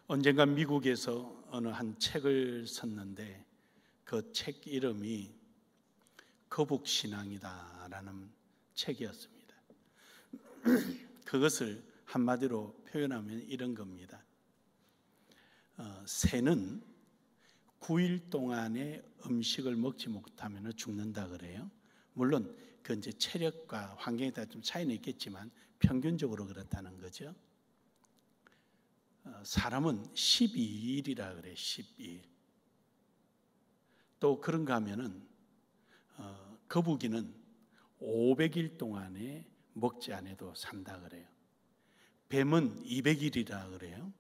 언젠가 미국에서 어느 한 책을 썼는데 그 책 이름이 거북신앙이다라는 책이었습니다. 그것을 한마디로 표현하면 이런 겁니다. 새는 9일 동안의 음식을 먹지 못하면 죽는다 그래요. 물론 그 이제 체력과 환경에 따라 좀 차이는 있겠지만 평균적으로 그렇다는 거죠. 사람은 12일이라 그래. 12일. 또 그런가 하면은 거북이는 500일 동안에 먹지 않아도 산다 그래요. 뱀은 200일이라 그래요.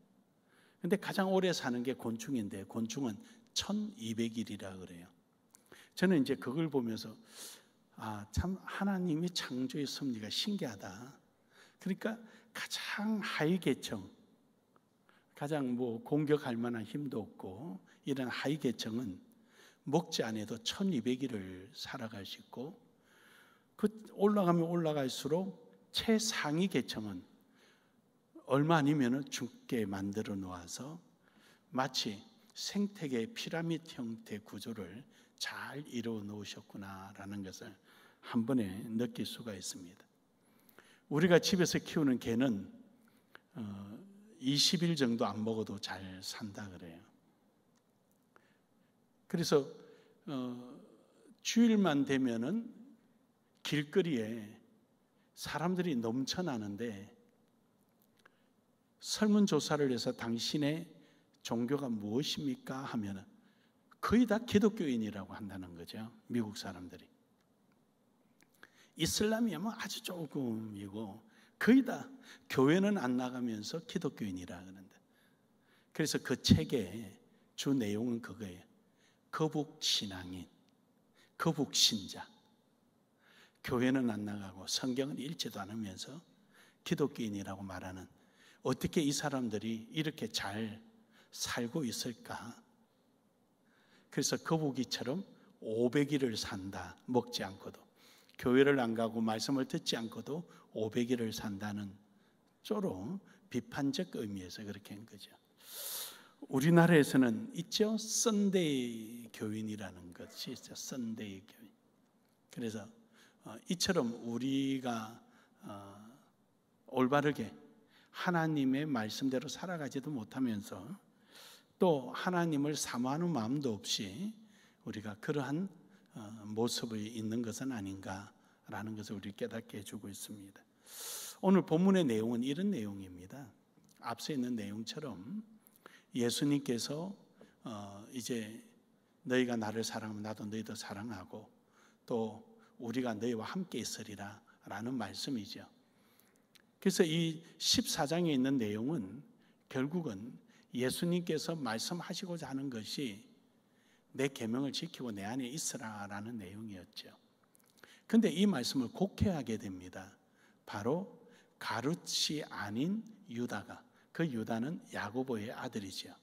근데 가장 오래 사는 게 곤충인데 곤충은 1200일이라 그래요. 저는 이제 그걸 보면서 참 하나님의 창조의 섭리가 신기하다. 그러니까 가장 하위 계층, 가장 공격할 만한 힘도 없고 이런 하위 계층은 먹지 않아도 1200일을 살아갈 수 있고, 그 올라가면 올라갈수록 최상위 계층은 얼마 아니면 죽게 만들어 놓아서 마치 생태계의 피라미드 형태 구조를 잘 이루어 놓으셨구나라는 것을 한 번에 느낄 수가 있습니다. 우리가 집에서 키우는 개는 20일 정도 안 먹어도 잘 산다 그래요. 그래서 주일만 되면은 길거리에 사람들이 넘쳐나는데 설문조사를 해서 당신의 종교가 무엇입니까? 하면은 거의 다 기독교인이라고 한다는 거죠. 미국 사람들이. 이슬람이면 아주 조금이고 거의 다 교회는 안 나가면서 기독교인이라 그러는데, 그래서 그 책의 주 내용은 그거예요. 거북신앙인, 거북신자. 교회는 안 나가고 성경은 읽지도 않으면서 기독교인이라고 말하는, 어떻게 이 사람들이 이렇게 잘 살고 있을까? 그래서 거북이처럼 500일을 산다. 먹지 않고도. 교회를 안 가고 말씀을 듣지 않고도 500일을 산다는 쪼로 비판적 의미에서 그렇게 한 거죠. 우리나라에서는 있죠. 썬데이 교인이라는 것이 있어요. 썬데이 교인. 그래서 이처럼 우리가 올바르게 하나님의 말씀대로 살아가지도 못하면서 또 하나님을 사모하는 마음도 없이 우리가 그러한 모습이 있는 것은 아닌가라는 것을 우리 깨닫게 해주고 있습니다. 오늘 본문의 내용은 이런 내용입니다. 앞서 있는 내용처럼 예수님께서 이제 너희가 나를 사랑하면 나도 너희도 사랑하고 또 우리가 너희와 함께 있으리라 라는 말씀이죠. 그래서 이 14장에 있는 내용은 결국은 예수님께서 말씀하시고자 하는 것이 내 계명을 지키고 내 안에 있으라라는 내용이었죠. 그런데 이 말씀을 곡해하게 됩니다. 바로 가룟이 아닌 유다가, 그 유다는 야고보의 아들이죠.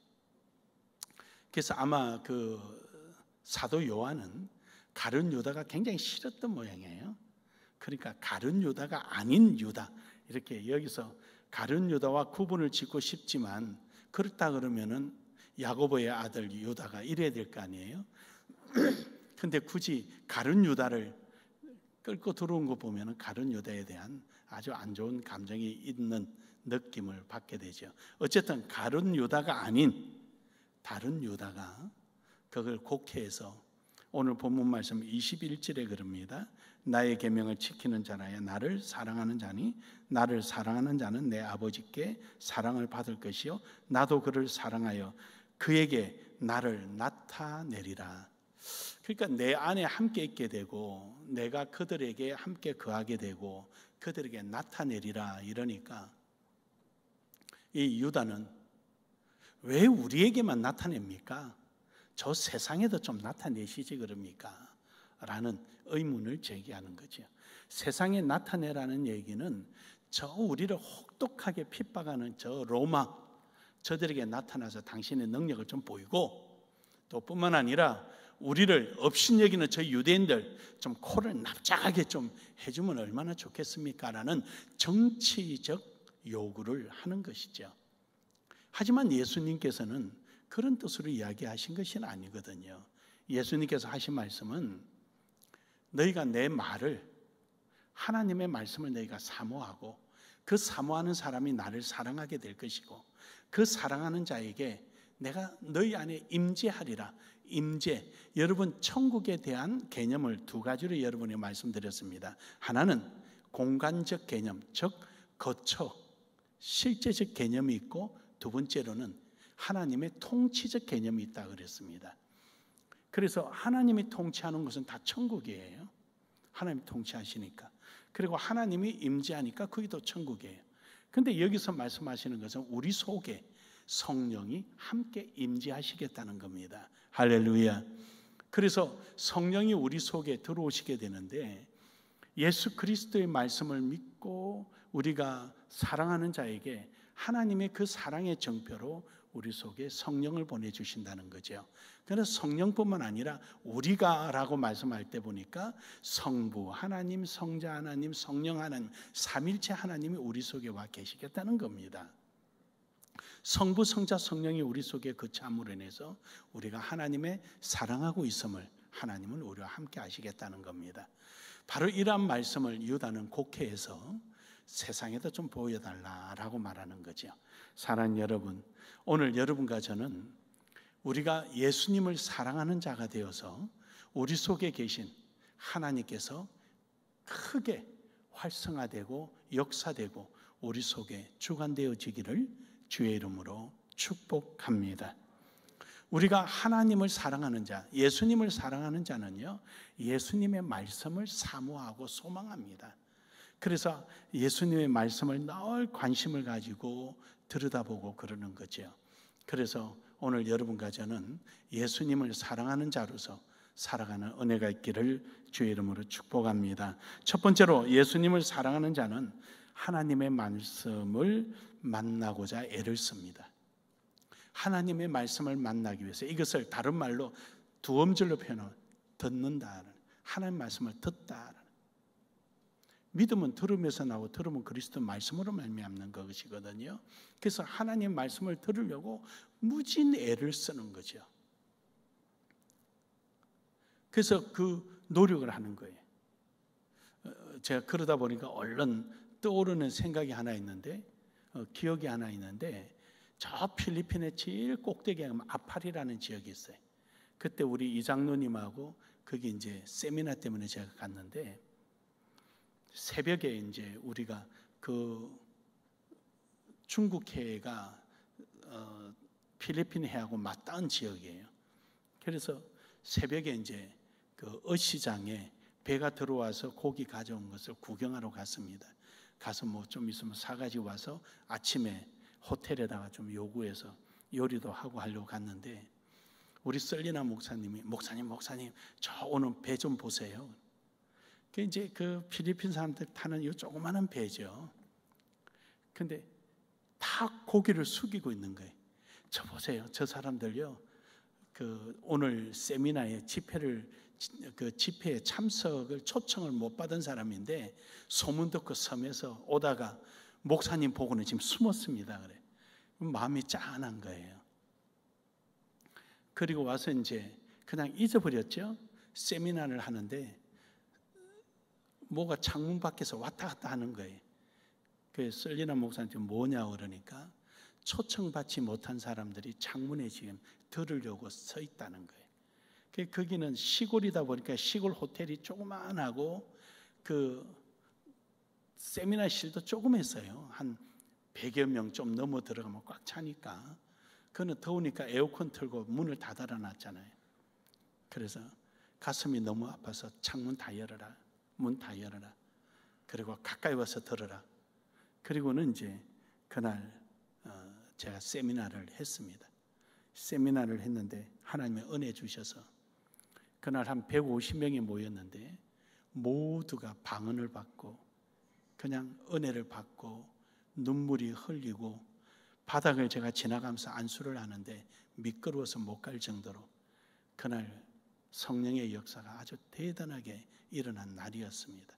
그래서 아마 그 사도 요한은 가룟 유다가 굉장히 싫었던 모양이에요. 그러니까 가룟 유다가 아닌 유다, 이렇게 여기서 가룟 유다와 구분을 짓고 싶지만 그렇다 그러면은 야고보의 아들 유다가 이래야 될 거 아니에요. 근데 굳이 가룟 유다를 끌고 들어온 거 보면은 가룟 유다에 대한 아주 안 좋은 감정이 있는 느낌을 받게 되죠. 어쨌든 가룟 유다가 아닌 다른 유다가 그걸 곡해해서 오늘 본문 말씀 21절에 그럽니다. 나의 계명을 지키는 자라야 나를 사랑하는 자니 나를 사랑하는 자는 내 아버지께 사랑을 받을 것이요 나도 그를 사랑하여 그에게 나를 나타내리라. 그러니까 내 안에 함께 있게 되고 내가 그들에게 함께 거하게 되고 그들에게 나타내리라. 이러니까 이 유다는 왜 우리에게만 나타냅니까? 저 세상에도 좀 나타내시지 그럽니까? 라는 의문을 제기하는 거죠. 세상에 나타내라는 얘기는 저 우리를 혹독하게 핍박하는 저 로마, 저들에게 나타나서 당신의 능력을 좀 보이고, 또 뿐만 아니라 우리를 업신여기는 저 유대인들 좀 코를 납작하게 좀 해주면 얼마나 좋겠습니까? 라는 정치적 요구를 하는 것이죠. 하지만 예수님께서는 그런 뜻으로 이야기하신 것은 아니거든요. 예수님께서 하신 말씀은 너희가 내 말을, 하나님의 말씀을 너희가 사모하고 그 사모하는 사람이 나를 사랑하게 될 것이고 그 사랑하는 자에게 내가 너희 안에 임재하리라. 임재, 여러분 천국에 대한 개념을 두 가지로 여러분이 말씀드렸습니다. 하나는 공간적 개념, 즉 거처, 실제적 개념이 있고, 두 번째로는 하나님의 통치적 개념이 있다 그랬습니다. 그래서 하나님이 통치하는 것은 다 천국이에요. 하나님이 통치하시니까. 그리고 하나님이 임재하니까 거기도 천국이에요. 근데 여기서 말씀하시는 것은 우리 속에 성령이 함께 임재하시겠다는 겁니다. 할렐루야. 그래서 성령이 우리 속에 들어오시게 되는데, 예수 그리스도의 말씀을 믿고 우리가 사랑하는 자에게 하나님의 그 사랑의 정표로 우리 속에 성령을 보내주신다는 거죠. 그래서 성령뿐만 아니라 우리가 라고 말씀할 때 보니까 성부 하나님, 성자 하나님, 성령 하나님, 삼일체 하나님이 우리 속에 와 계시겠다는 겁니다. 성부, 성자, 성령이 우리 속에 거참으로 인해서 우리가 하나님의 사랑하고 있음을, 하나님은 우리와 함께 하시겠다는 겁니다. 바로 이러한 말씀을 유다는 곡해해서 세상에도 좀 보여달라라고 말하는 거죠. 사랑하는 여러분, 오늘 여러분과 저는 우리가 예수님을 사랑하는 자가 되어서 우리 속에 계신 하나님께서 크게 활성화되고 역사되고 우리 속에 주관되어지기를 주의 이름으로 축복합니다. 우리가 하나님을 사랑하는 자, 예수님을 사랑하는 자는요, 예수님의 말씀을 사모하고 소망합니다. 그래서 예수님의 말씀을 늘 관심을 가지고 들여다보고 그러는 거죠. 그래서 오늘 여러분과 저는 예수님을 사랑하는 자로서 살아가는 은혜가 있기를 주의 이름으로 축복합니다. 첫 번째로 예수님을 사랑하는 자는 하나님의 말씀을 만나고자 애를 씁니다. 하나님의 말씀을 만나기 위해서, 이것을 다른 말로 두 음절로 표현하면 듣는다, 하나님의 말씀을 듣다. 믿음은 들으면서 나오고 들으면 그리스도 말씀으로 말미암는 것이거든요. 그래서 하나님 말씀을 들으려고 무진 애를 쓰는 거죠. 그래서 그 노력을 하는 거예요. 제가 그러다 보니까 얼른 떠오르는 생각이 하나 있는데, 기억이 하나 있는데, 저 필리핀의 제일 꼭대기에 가면 아팔이라는 지역이 있어요. 그때 우리 이장로님하고 거기 이제 세미나 때문에 제가 갔는데, 새벽에 이제 우리가 그 중국 해가 필리핀 해하고 맞닿은 지역이에요. 그래서 새벽에 이제 그 어시장에 배가 들어와서 고기 가져온 것을 구경하러 갔습니다. 가서 뭐 좀 있으면 사가지고 와서 아침에 호텔에다가 좀 요구해서 요리도 하고 하려고 갔는데, 우리 썰리나 목사님이 목사님 저 오늘 배 좀 보세요. 그 이제 그 필리핀 사람들 타는 이 조그마한 배죠. 근데 다 고개를 숙이고 있는 거예요. 저 보세요. 저 사람들요. 그 오늘 세미나에 집회에 참석을 초청을 못 받은 사람인데 소문 듣고 섬에서 오다가 목사님 보고는 지금 숨었습니다. 그래. 마음이 짠한 거예요. 그리고 와서 이제 그냥 잊어버렸죠. 세미나를 하는데 뭐가 창문 밖에서 왔다 갔다 하는 거예요. 그 썰리나 목사한테 뭐냐고 그러니까 초청받지 못한 사람들이 창문에 지금 들으려고 서 있다는 거예요. 거기는 시골이다 보니까 시골 호텔이 조그만하고 그 세미나실도 조그맸어요. 한 100여 명 좀 넘어 들어가면 꽉 차니까. 그는 더우니까 에어컨 틀고 문을 다 닫아놨잖아요. 그래서 가슴이 너무 아파서 창문 다 열어라, 문 다 열어라, 그리고 가까이 와서 들어라. 그리고는 이제 그날 제가 세미나를 했습니다. 세미나를 했는데 하나님의 은혜 주셔서 그날 한 150명이 모였는데 모두가 방언을 받고 그냥 은혜를 받고 눈물이 흘리고, 바닥을 제가 지나가면서 안수를 하는데 미끄러워서 못 갈 정도로 그날 성령의 역사가 아주 대단하게 일어난 날이었습니다.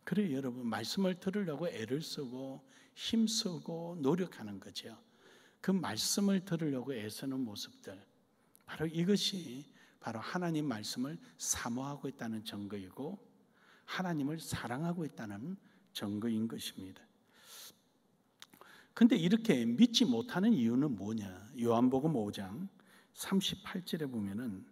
그래요, 여러분, 말씀을 들으려고 애를 쓰고 힘쓰고 노력하는 거죠. 그 말씀을 들으려고 애쓰는 모습들, 바로 이것이 바로 하나님 말씀을 사모하고 있다는 증거이고 하나님을 사랑하고 있다는 증거인 것입니다. 근데 이렇게 믿지 못하는 이유는 뭐냐? 요한복음 5장 38절에 보면은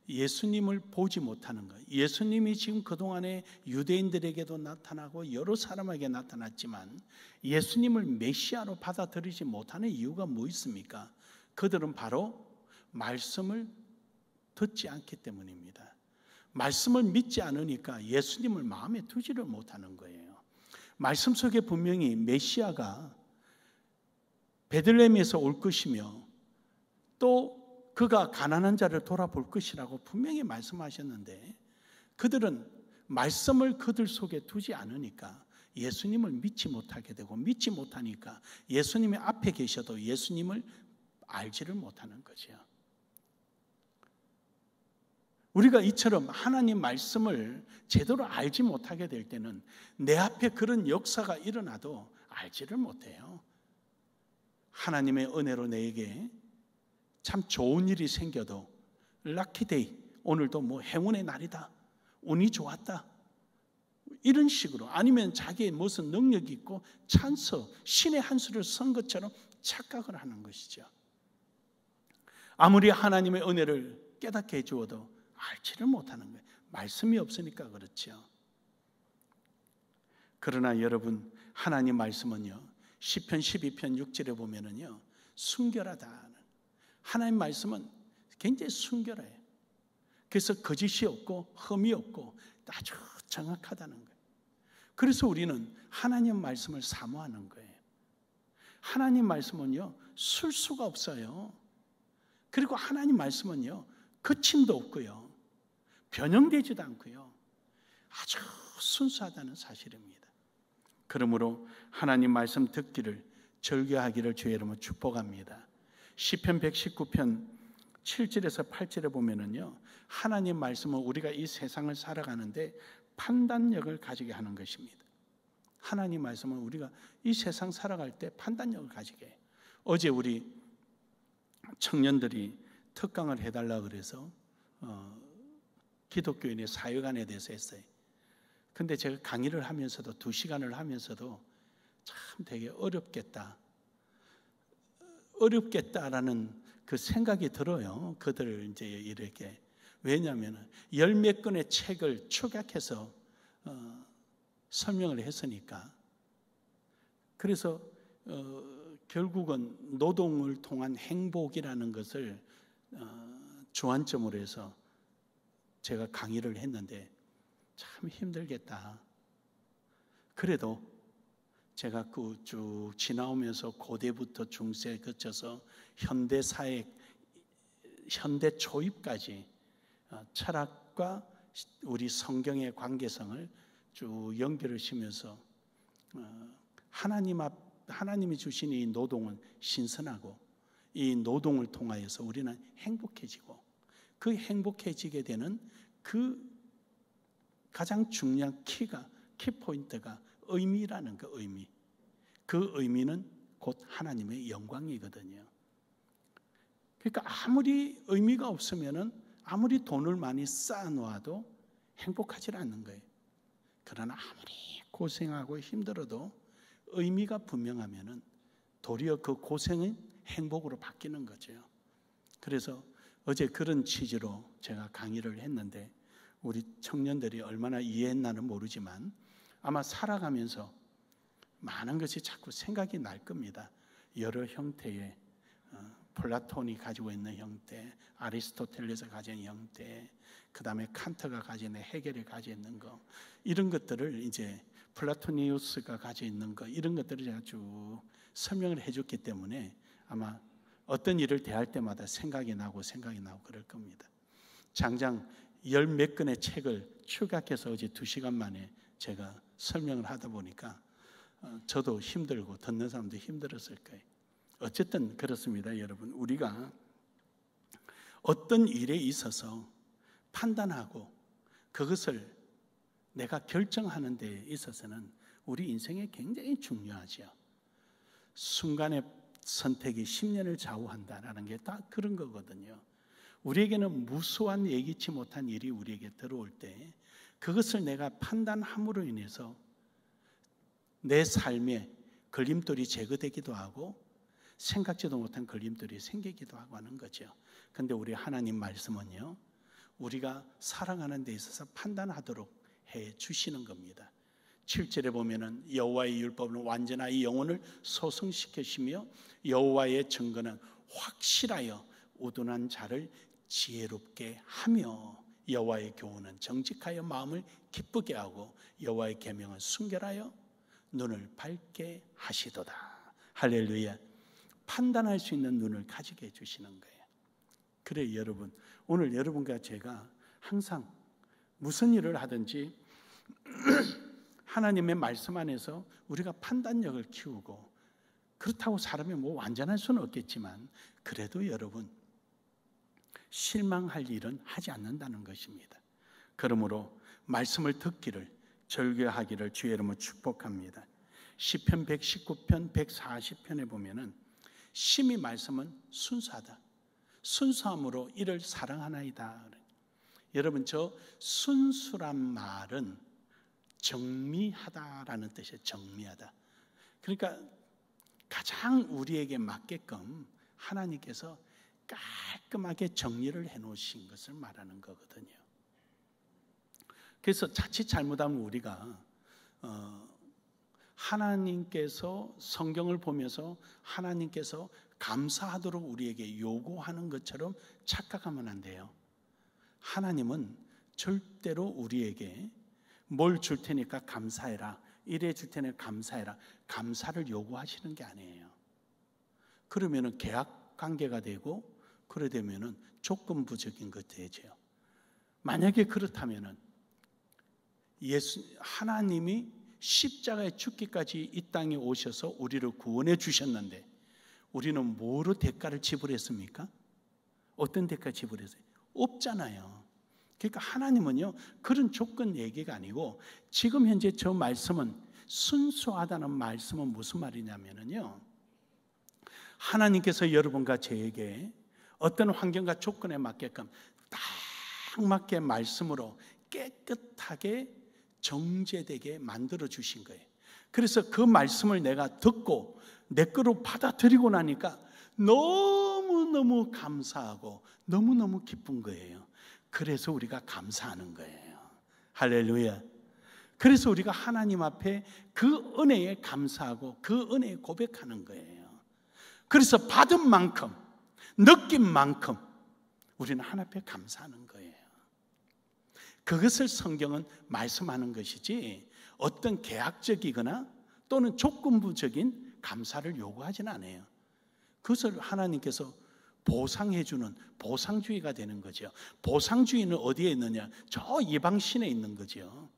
예수님을 보지 못하는 것. 예수님이 지금 그동안에 유대인들에게도 나타나고 여러 사람에게 나타났지만 예수님을 메시아로 받아들이지 못하는 이유가 뭐 있습니까? 그들은 바로 말씀을 듣지 않기 때문입니다. 말씀을 믿지 않으니까 예수님을 마음에 두지를 못하는 거예요. 말씀 속에 분명히 메시아가 베들레헴에서 올 것이며 또 그가 가난한 자를 돌아볼 것이라고 분명히 말씀하셨는데 그들은 말씀을 그들 속에 두지 않으니까 예수님을 믿지 못하게 되고 믿지 못하니까 예수님의 앞에 계셔도 예수님을 알지를 못하는 거죠. 우리가 이처럼 하나님 말씀을 제대로 알지 못하게 될 때는 내 앞에 그런 역사가 일어나도 알지를 못해요. 하나님의 은혜로 내게 참 좋은 일이 생겨도 럭키데이, 오늘도 뭐 행운의 날이다, 운이 좋았다, 이런 식으로, 아니면 자기의 무슨 능력이 있고 찬스, 신의 한 수를 쓴 것처럼 착각을 하는 것이죠. 아무리 하나님의 은혜를 깨닫게 해주어도 알지를 못하는 거예요. 말씀이 없으니까 그렇죠. 그러나 여러분, 하나님 말씀은요, 시편 12편 6절에 보면은요, 순결하다. 하나님 말씀은 굉장히 순결해요. 그래서 거짓이 없고 흠이 없고 아주 정확하다는 거예요. 그래서 우리는 하나님 말씀을 사모하는 거예요. 하나님 말씀은요, 술수가 없어요. 그리고 하나님 말씀은요, 거침도 없고요, 변형되지도 않고요, 아주 순수하다는 사실입니다. 그러므로 하나님 말씀 듣기를, 절개하기를 주의 이름으로 축복합니다. 시편 119편 7절에서 8절에 보면은요, 하나님 말씀은 우리가 이 세상을 살아가는데 판단력을 가지게 하는 것입니다. 하나님 말씀은 우리가 이 세상 살아갈 때 판단력을 가지게 해요. 어제 우리 청년들이 특강을 해달라 그래서 기독교인의 사역안에 대해서 했어요. 근데 제가 강의를 하면서도 2시간을 하면서도 참 되게 어렵겠다라는 그 생각이 들어요. 그들을 이제 이렇게, 왜냐하면 10몇 권의 책을 축약해서 설명을 했으니까. 그래서 결국은 노동을 통한 행복이라는 것을 주안점으로 해서 제가 강의를 했는데 참 힘들겠다. 그래도 제가 그 쭉 지나오면서 고대부터 중세에 거쳐서 현대사회, 현대 초입까지 철학과 우리 성경의 관계성을 쭉 연결을 시면서 하나님이 주신 이 노동은 신선하고 이 노동을 통하여서 우리는 행복해지고 그 행복해지게 되는 그 가장 중요한 키포인트가 의미라는 그 의미. 그 의미는 곧 하나님의 영광이거든요. 그러니까 아무리 의미가 없으면은 아무리 돈을 많이 쌓아놓아도 행복하지 않는 거예요. 그러나 아무리 고생하고 힘들어도 의미가 분명하면은 도리어 그 고생은 행복으로 바뀌는 거죠. 그래서 어제 그런 취지로 제가 강의를 했는데 우리 청년들이 얼마나 이해했나는 모르지만 아마 살아가면서 많은 것이 자꾸 생각이 날 겁니다. 여러 형태의 플라톤이 가지고 있는 형태, 아리스토텔레스 가진 형태, 그 다음에 칸트가 가진 헤겔이 가지고 있는 거, 이런 것들을 이제 플라토니우스가 가지고 있는 거, 이런 것들을 제가 쭉 설명을 해줬기 때문에 아마 어떤 일을 대할 때마다 생각이 나고 그럴 겁니다. 장장 10몇 권의 책을 축약해서 어제 2시간 만에 제가 설명을 하다 보니까 저도 힘들고 듣는 사람도 힘들었을 거예요. 어쨌든 그렇습니다, 여러분. 우리가 어떤 일에 있어서 판단하고 그것을 내가 결정하는 데 있어서는 우리 인생에 굉장히 중요하죠. 순간에 선택이 10년을 좌우한다라는 게 다 그런 거거든요. 우리에게는 무수한 예기치 못한 일이 우리에게 들어올 때 그것을 내가 판단함으로 인해서 내 삶에 걸림돌이 제거되기도 하고 생각지도 못한 걸림돌이 생기기도 하고 하는 거죠. 그런데 우리 하나님 말씀은요, 우리가 살아가는 데 있어서 판단하도록 해 주시는 겁니다. 7절에 보면은 여호와의 율법은 완전하여 영혼을 소성시키시며 여호와의 증거는 확실하여 우둔한 자를 지혜롭게 하며 여호와의 교훈은 정직하여 마음을 기쁘게 하고 여호와의 계명은 순결하여 눈을 밝게 하시도다. 할렐루야. 판단할 수 있는 눈을 가지게 해주시는 거예요. 그래 여러분, 오늘 여러분과 제가 항상 무슨 일을 하든지 하나님의 말씀 안에서 우리가 판단력을 키우고, 그렇다고 사람이 뭐 완전할 수는 없겠지만 그래도 여러분 실망할 일은 하지 않는다는 것입니다. 그러므로 말씀을 듣기를 절개하기를 주의 이름으로 축복합니다. 시편 119편 140편에 보면은 심히 말씀은 순수하다. 순수함으로 이를 사랑하나이다. 여러분, 저 순수란 말은 정미하다라는 뜻이에요. 정미하다. 그러니까 가장 우리에게 맞게끔 하나님께서 깔끔하게 정리를 해놓으신 것을 말하는 거거든요. 그래서 자칫 잘못하면 우리가 하나님께서 성경을 보면서 하나님께서 감사하도록 우리에게 요구하는 것처럼 착각하면 안 돼요. 하나님은 절대로 우리에게 뭘 줄 테니까 감사해라, 이래 줄 테니까 감사해라, 감사를 요구하시는 게 아니에요. 그러면은 계약 관계가 되고, 그래 되면은 조건부적인 것 되죠. 만약에 그렇다면은 하나님이 십자가에 죽기까지 이 땅에 오셔서 우리를 구원해 주셨는데 우리는 뭐로 대가를 지불했습니까? 어떤 대가 지불했어요? 없잖아요. 그러니까 하나님은요, 그런 조건 얘기가 아니고, 지금 현재 저 말씀은 순수하다는 말씀은 무슨 말이냐면요, 하나님께서 여러분과 저에게 어떤 환경과 조건에 맞게끔 딱 맞게 말씀으로 깨끗하게 정제되게 만들어 주신 거예요. 그래서 그 말씀을 내가 듣고 내 거로 받아들이고 나니까 너무너무 감사하고 너무너무 기쁜 거예요. 그래서 우리가 감사하는 거예요. 할렐루야. 그래서 우리가 하나님 앞에 그 은혜에 감사하고 그 은혜에 고백하는 거예요. 그래서 받은 만큼, 느낀 만큼 우리는 하나님 앞에 감사하는 거예요. 그것을 성경은 말씀하는 것이지 어떤 계약적이거나 또는 조건부적인 감사를 요구하지는 않아요. 그것을 하나님께서 보상해주는 보상주의가 되는 거죠. 보상주의는 어디에 있느냐? 저 이방신에 있는 거죠.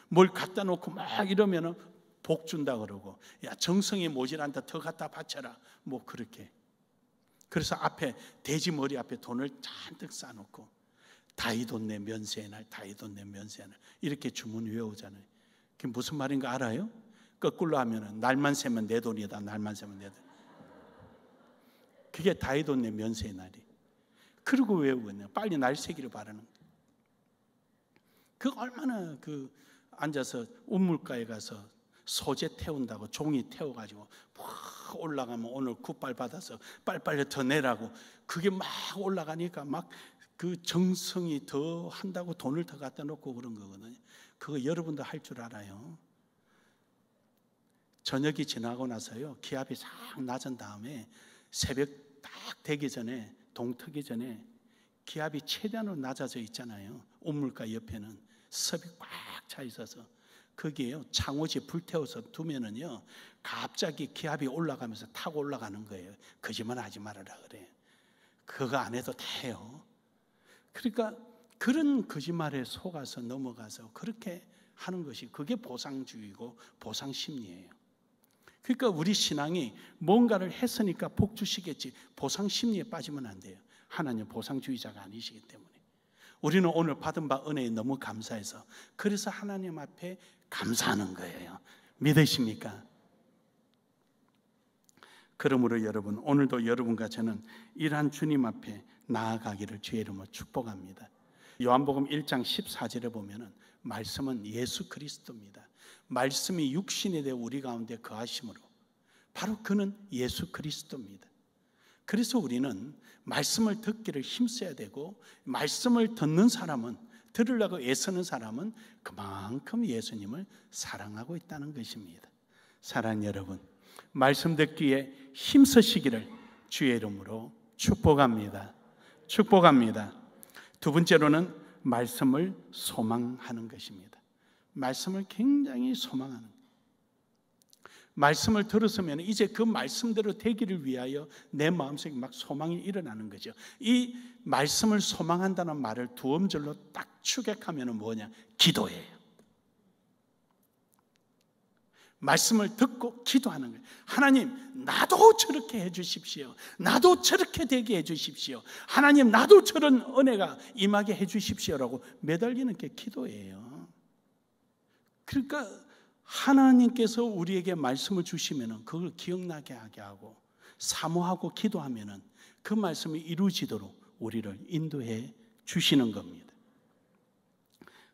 뭘 갖다 놓고 막 이러면 복 준다 그러고, 야 정성이 모자란다 더 갖다 바쳐라, 뭐 그렇게. 그래서 앞에 돼지 머리 앞에 돈을 잔뜩 쌓아놓고 다이돈 내 면세의 날, 다이돈 내 면세의 날 이렇게 주문 외우잖아요. 그게 무슨 말인가 알아요? 거꾸로 하면은 날만 세면 내 돈이다, 날만 세면 내 돈. 그게 다이돈 내 면세의 날이. 그러고 외우거든요. 빨리 날 세기를 바라는 거예요. 그 얼마나 그 앉아서 우물가에 가서 소재 태운다고 종이 태워가지고 막 올라가면 오늘 굿발 받아서 빨리빨리 더 내라고, 그게 막 올라가니까 막 그 정성이 더 한다고 돈을 더 갖다 놓고 그런 거거든요. 그거 여러분도 할 줄 알아요. 저녁이 지나고 나서요, 기압이 싹 낮은 다음에 새벽 딱 되기 전에, 동 트기 전에 기압이 최대한으로 낮아져 있잖아요. 우물가 옆에는 섭이 꽉 차 있어서 거기에요 창호지 불태워서 두면은요 갑자기 기압이 올라가면서 타고 올라가는 거예요. 거짓말 하지 말아라 그래. 그거 안 해도 돼요. 그러니까 그런 거짓말에 속아서 넘어가서 그렇게 하는 것이, 그게 보상주의고 보상심리예요. 그러니까 우리 신앙이 뭔가를 했으니까 복 주시겠지, 보상심리에 빠지면 안 돼요. 하나님 보상주의자가 아니시기 때문에. 우리는 오늘 받은 바 은혜에 너무 감사해서 그래서 하나님 앞에 감사하는 거예요. 믿으십니까? 그러므로 여러분, 오늘도 여러분과 저는 이러한 주님 앞에 나아가기를 주의 이름으로 축복합니다. 요한복음 1장 14절에 보면은 말씀은 예수 그리스도입니다. 말씀이 육신이 되어 우리 가운데 거하심으로 바로 그는 예수 그리스도입니다. 그래서 우리는 말씀을 듣기를 힘써야 되고, 말씀을 듣는 사람은, 들으려고 애쓰는 사람은 그만큼 예수님을 사랑하고 있다는 것입니다. 사랑하는 여러분, 말씀 듣기에 힘쓰시기를 주의 이름으로 축복합니다. 축복합니다. 두 번째로는 말씀을 소망하는 것입니다. 말씀을 굉장히 소망하는 거예요. 말씀을 들었으면 이제 그 말씀대로 되기를 위하여 내 마음속에 막 소망이 일어나는 거죠. 이 말씀을 소망한다는 말을 두 음절로 딱 축약하면 뭐냐? 기도예요. 말씀을 듣고 기도하는 거예요. 하나님, 나도 저렇게 해주십시오. 나도 저렇게 되게 해주십시오. 하나님, 나도 저런 은혜가 임하게 해주십시오라고 매달리는 게 기도예요. 그러니까 하나님께서 우리에게 말씀을 주시면 그걸 기억나게 하게 하고 사모하고 기도하면 그 말씀이 이루어지도록 우리를 인도해 주시는 겁니다.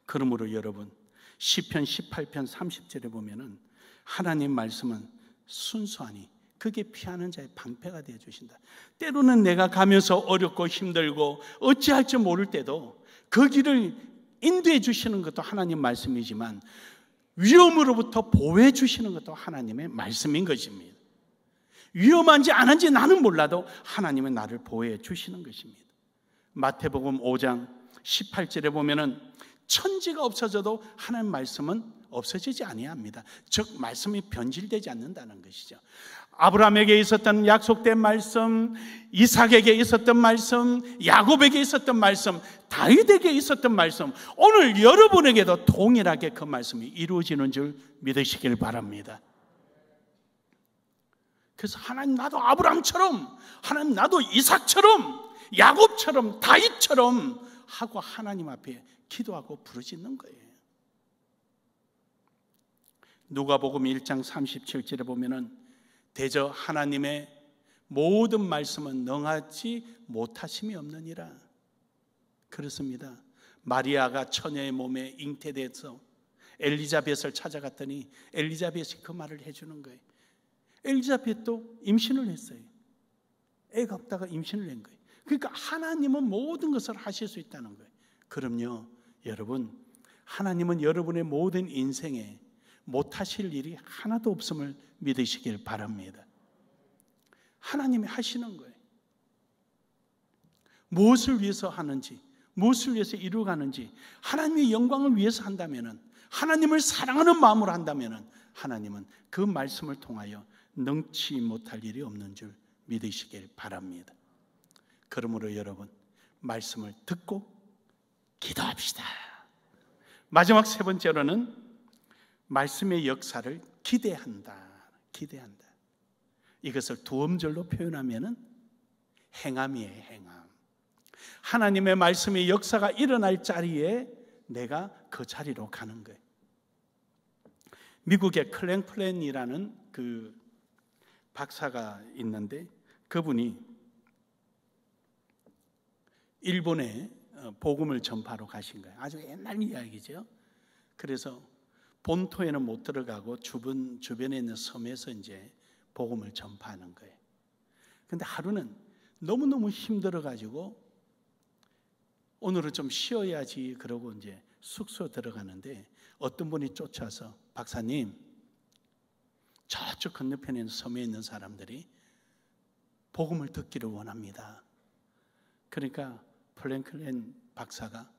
그러므로 여러분, 시편 18편 30절에 보면은 하나님 말씀은 순수하니 그게 피하는 자의 방패가 되어 주신다. 때로는 내가 가면서 어렵고 힘들고 어찌할지 모를 때도 그 길을 인도해 주시는 것도 하나님 말씀이지만 위험으로부터 보호해 주시는 것도 하나님의 말씀인 것입니다. 위험한지 안 한지 나는 몰라도 하나님은 나를 보호해 주시는 것입니다. 마태복음 5장 18절에 보면은 천지가 없어져도 하나님 말씀은 없어지지 아니합니다. 즉 말씀이 변질되지 않는다는 것이죠. 아브라함에게 있었던 약속된 말씀, 이삭에게 있었던 말씀, 야곱에게 있었던 말씀, 다윗에게 있었던 말씀, 오늘 여러분에게도 동일하게 그 말씀이 이루어지는 줄 믿으시길 바랍니다. 그래서 하나님, 나도 아브라함처럼, 하나님, 나도 이삭처럼, 야곱처럼, 다윗처럼 하고 하나님 앞에 기도하고 부르짖는 거예요. 누가복음 1장 37절에 보면은 대저 하나님의 모든 말씀은 능하지 못하심이 없느니라. 그렇습니다. 마리아가 처녀의 몸에 잉태돼서 엘리자벳을 찾아갔더니 엘리자벳이 그 말을 해주는 거예요. 엘리자벳도 임신을 했어요. 애가 없다가 임신을 한 거예요. 그러니까 하나님은 모든 것을 하실 수 있다는 거예요. 그럼요, 여러분, 하나님은 여러분의 모든 인생에 못하실 일이 하나도 없음을 믿으시길 바랍니다. 하나님이 하시는 거예요. 무엇을 위해서 하는지, 무엇을 위해서 이루어가는지 하나님의 영광을 위해서 한다면, 하나님을 사랑하는 마음으로 한다면 하나님은 그 말씀을 통하여 능치 못할 일이 없는 줄 믿으시길 바랍니다. 그러므로 여러분, 말씀을 듣고 기도합시다. 마지막 세 번째로는 말씀의 역사를 기대한다. 기대한다. 이것을 두 음절로 표현하면은 행함이에요. 행함. 하나님의 말씀의 역사가 일어날 자리에 내가 그 자리로 가는 거예요. 미국의 클랭플랜이라는 그 박사가 있는데 그분이 일본에 복음을 전파하러 가신 거예요. 아주 옛날 이야기죠. 그래서 본토에는 못 들어가고 주변에 있는 섬에서 이제 복음을 전파하는 거예요. 근데 하루는 너무너무 힘들어가지고 오늘은 좀 쉬어야지 그러고 이제 숙소 들어가는데 어떤 분이 쫓아서 박사님, 저쪽 건너편에 있는 섬에 있는 사람들이 복음을 듣기를 원합니다. 그러니까 플랭클랜 박사가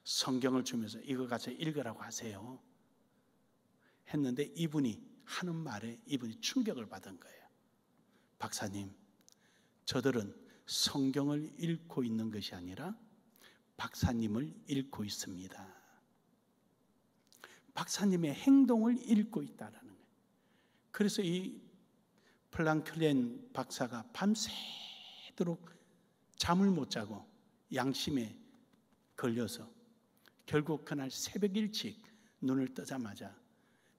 성경을 주면서 이거 가서 읽으라고 하세요 했는데 이분이 하는 말에 이분이 충격을 받은 거예요. 박사님, 저들은 성경을 읽고 있는 것이 아니라 박사님을 읽고 있습니다. 박사님의 행동을 읽고 있다라는 거예요. 그래서 이 플랭클랜 박사가 밤새도록 잠을 못 자고 양심에 걸려서 결국 그날 새벽 일찍 눈을 뜨자마자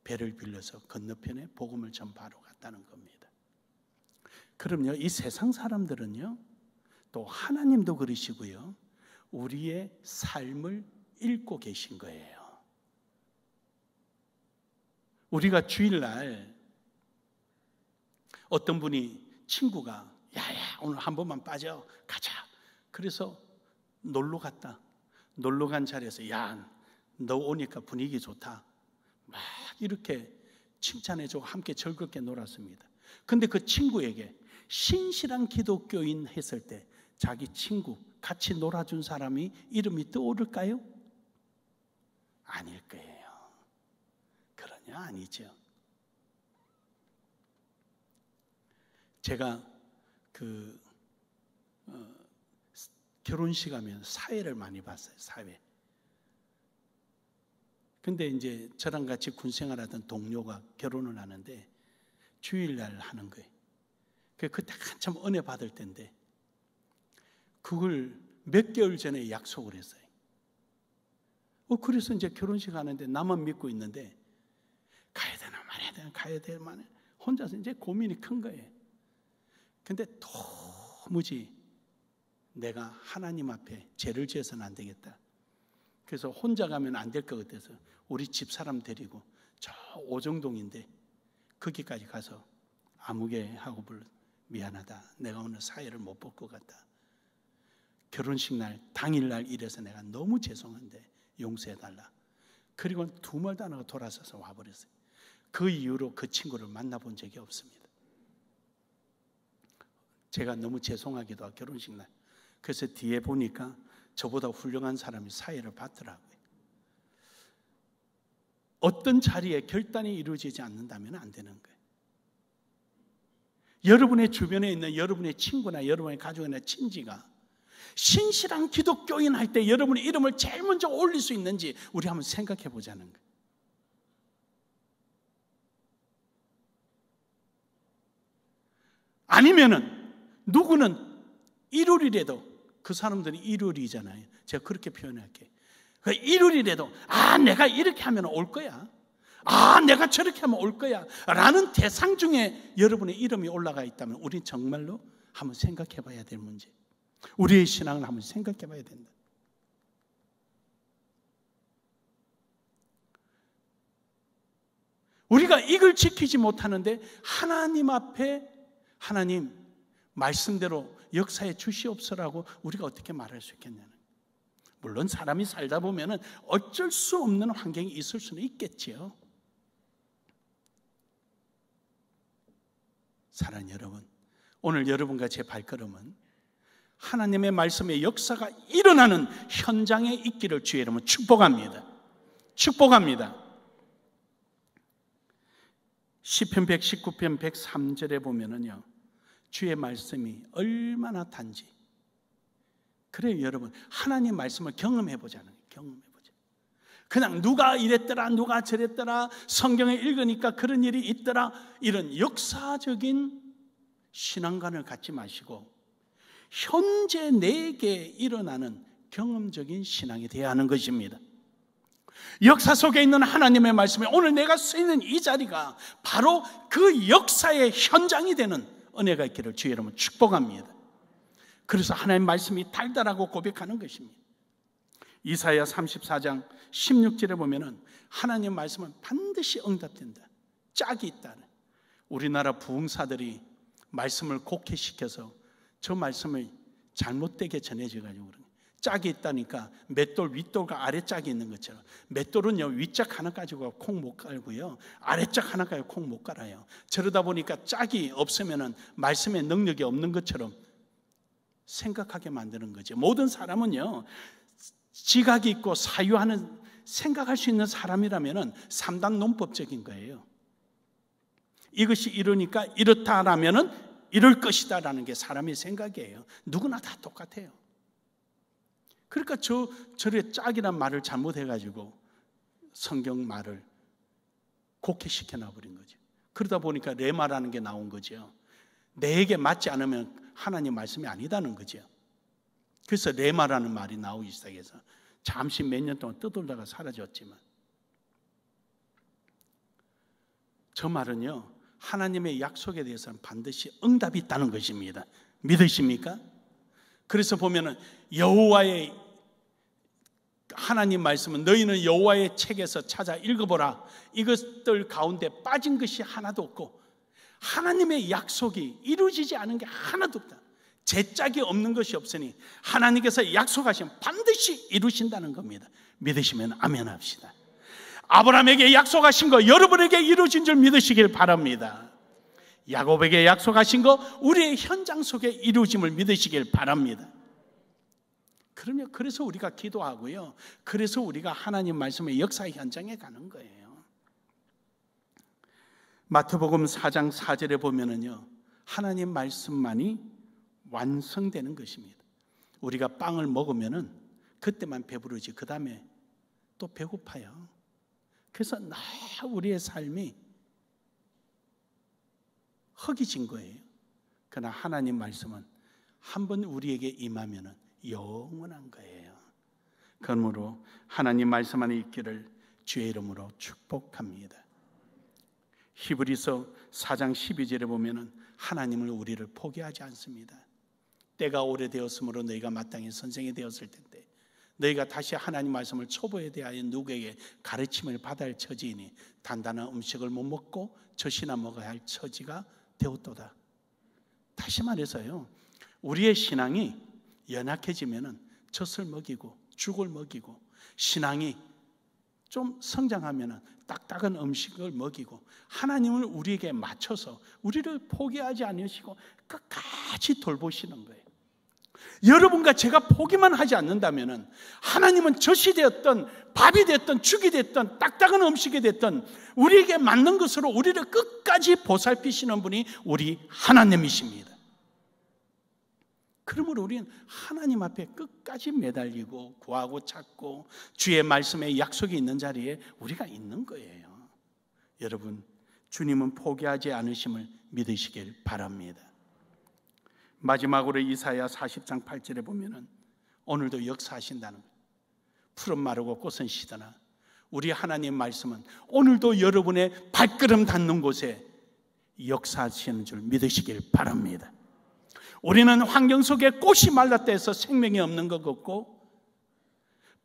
배를 빌려서 건너편에 복음을 전파하러 갔다는 겁니다. 그럼요, 이 세상 사람들은요, 또 하나님도 그러시고요, 우리의 삶을 읽고 계신 거예요. 우리가 주일날 어떤 분이 친구가 야야 오늘 한 번만 빠져 가자. 그래서 놀러 갔다. 놀러 간 자리에서 야 너 오니까 분위기 좋다. 막 이렇게 칭찬해주고 함께 즐겁게 놀았습니다. 근데 그 친구에게 신실한 기독교인 했을 때 자기 친구 같이 놀아준 사람이 이름이 떠오를까요? 아닐 거예요. 그러냐? 아니죠. 제가 결혼식 하면 사회를 많이 봤어요. 사회. 근데 이제 저랑 같이 군생활하던 동료가 결혼을 하는데 주일날 하는 거예요. 그때 한참 은혜 받을 때인데 그걸 몇 개월 전에 약속을 했어요. 그래서 이제 결혼식 하는데 나만 믿고 있는데 가야 되나 말아야 되나 가야 되나 말아야 되나 혼자서 이제 고민이 큰 거예요. 근데 도무지 내가 하나님 앞에 죄를 지어서는 안 되겠다. 그래서 혼자 가면 안 될 것 같아서 우리 집사람 데리고 저 오정동인데 거기까지 가서 아무개 하고 미안하다. 내가 오늘 사회를 못 볼 것 같다. 결혼식 날 당일날 이래서 내가 너무 죄송한데 용서해달라. 그리고 두 말도 안 하고 돌아서서 와버렸어요. 그 이후로 그 친구를 만나본 적이 없습니다. 제가 너무 죄송하기도 하고 결혼식 날. 그래서 뒤에 보니까 저보다 훌륭한 사람이 사회를 받더라고요. 어떤 자리에 결단이 이루어지지 않는다면 안 되는 거예요. 여러분의 주변에 있는 여러분의 친구나 여러분의 가족이나 친지가 신실한 기독교인 할 때 여러분의 이름을 제일 먼저 올릴 수 있는지 우리 한번 생각해 보자는 거예요. 아니면은 누구는 일요일이라도 그 사람들이 일요일이잖아요. 제가 그렇게 표현할게요. 일요일이라도 내가 이렇게 하면 올 거야. 내가 저렇게 하면 올 거야. 라는 대상 중에 여러분의 이름이 올라가 있다면 우리는 정말로 한번 생각해 봐야 될 문제. 우리의 신앙을 한번 생각해 봐야 된다. 우리가 이걸 지키지 못하는데 하나님 앞에 하나님 말씀대로 역사에 주시옵소라고 우리가 어떻게 말할 수 있겠냐는. 물론 사람이 살다 보면 어쩔 수 없는 환경이 있을 수는 있겠지요. 사랑하는 여러분, 오늘 여러분과 제 발걸음은 하나님의 말씀의 역사가 일어나는 현장에 있기를 주의 이름으로 축복합니다. 축복합니다. 시편 119편 103절에 보면은요, 주의 말씀이 얼마나 단지. 그래요, 여러분. 하나님 말씀을 경험해보자는 거예요. 경험해보자. 그냥 누가 이랬더라, 누가 저랬더라, 성경에 읽으니까 그런 일이 있더라, 이런 역사적인 신앙관을 갖지 마시고 현재 내게 일어나는 경험적인 신앙이 되어야 하는 것입니다. 역사 속에 있는 하나님의 말씀에 오늘 내가 서 있는 이 자리가 바로 그 역사의 현장이 되는 은혜가 있기를 주의 이름으로 축복합니다. 그래서 하나님의 말씀이 달달하고 고백하는 것입니다. 이사야 34장 16절에 보면은 하나님의 말씀은 반드시 응답된다. 짝이 있다. 우리나라 부흥사들이 말씀을 곡해시켜서 저 말씀을 잘못되게 전해져가지고 그런 짝이 있다니까 맷돌 윗돌과 아래짝이 있는 것처럼 맷돌은요 윗짝 하나 가지고 콩 못 깔고요 아래짝 하나 가지고 콩 못 깔아요. 저러다 보니까 짝이 없으면은 말씀의 능력이 없는 것처럼 생각하게 만드는 거죠. 모든 사람은요 지각이 있고 사유하는 생각할 수 있는 사람이라면은 3단 논법적인 거예요. 이것이 이러니까 이렇다라면은 이럴 것이다라는 게 사람의 생각이에요. 누구나 다 똑같아요. 그러니까 저의 짝이란 말을 잘못해가지고 성경 말을 곡해시켜 놔버린 거죠. 그러다 보니까 레마라는 게 나온 거죠. 내게 맞지 않으면 하나님 말씀이 아니다는 거죠. 그래서 레마라는 말이 나오기 시작해서 잠시 몇 년 동안 떠돌다가 사라졌지만 저 말은요 하나님의 약속에 대해서는 반드시 응답이 있다는 것입니다. 믿으십니까? 그래서 보면은 여호와의 하나님 말씀은 너희는 여호와의 책에서 찾아 읽어보라. 이것들 가운데 빠진 것이 하나도 없고 하나님의 약속이 이루어지지 않은 게 하나도 없다. 제짝이 없는 것이 없으니 하나님께서 약속하시면 반드시 이루신다는 겁니다. 믿으시면 아멘 합시다. 아브라함에게 약속하신 거 여러분에게 이루어진 줄 믿으시길 바랍니다. 야곱에게 약속하신 거 우리의 현장 속에 이루어짐을 믿으시길 바랍니다. 그래서 우리가 기도하고요. 그래서 우리가 하나님 말씀의 역사 현장에 가는 거예요. 마태복음 4장 4절에 보면은요, 하나님 말씀만이 완성되는 것입니다. 우리가 빵을 먹으면은 그때만 배부르지 그 다음에 또 배고파요. 그래서 우리의 삶이 허기진 거예요. 그러나 하나님 말씀은 한번 우리에게 임하면은 영원한 거예요. 그러므로 하나님 말씀 안에 있기를 주의 이름으로 축복합니다. 히브리서 4장 12절에 보면은 하나님을 우리를 포기하지 않습니다. 때가 오래되었으므로 너희가 마땅히 선생이 되었을 텐데 너희가 다시 하나님 말씀을 초보에 대하여 누구에게 가르침을 받아야 할 처지이니 단단한 음식을 못 먹고 젖이나 먹어야 할 처지가 되었도다. 다시 말해서요, 우리의 신앙이 연약해지면은 젖을 먹이고 죽을 먹이고, 신앙이 좀 성장하면은 딱딱한 음식을 먹이고, 하나님을 우리에게 맞춰서 우리를 포기하지 않으시고 끝까지 돌보시는 거예요. 여러분과 제가 포기만 하지 않는다면은 하나님은 젖이 되었던 밥이 됐던 죽이 됐던 딱딱한 음식이 됐던 우리에게 맞는 것으로 우리를 끝까지 보살피시는 분이 우리 하나님이십니다. 그러므로 우리는 하나님 앞에 끝까지 매달리고 구하고 찾고 주의 말씀에 약속이 있는 자리에 우리가 있는 거예요. 여러분, 주님은 포기하지 않으심을 믿으시길 바랍니다. 마지막으로 이사야 40장 8절에 보면은 오늘도 역사하신다는 거예요. 푸른 마르고 꽃은 시드나 우리 하나님 말씀은 오늘도 여러분의 발걸음 닿는 곳에 역사하시는 줄 믿으시길 바랍니다. 우리는 환경 속에 꽃이 말랐다 해서 생명이 없는 것 같고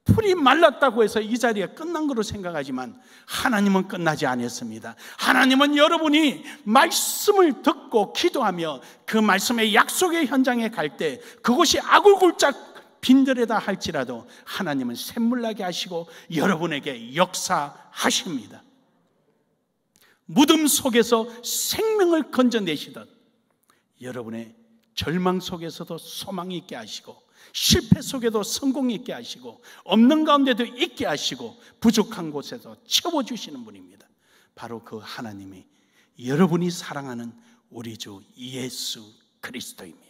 풀이 말랐다고 해서 이 자리가 끝난 거로 생각하지만 하나님은 끝나지 않았습니다. 하나님은 여러분이 말씀을 듣고 기도하며 그 말씀의 약속의 현장에 갈 때 그곳이 아굴골짝 빈들에다 할지라도 하나님은 샘물나게 하시고 여러분에게 역사하십니다. 무덤 속에서 생명을 건져내시듯 여러분의 절망 속에서도 소망이 있게 하시고 실패 속에도 성공이 있게 하시고 없는 가운데도 있게 하시고 부족한 곳에도 채워주시는 분입니다. 바로 그 하나님이 여러분이 사랑하는 우리 주 예수 그리스도입니다.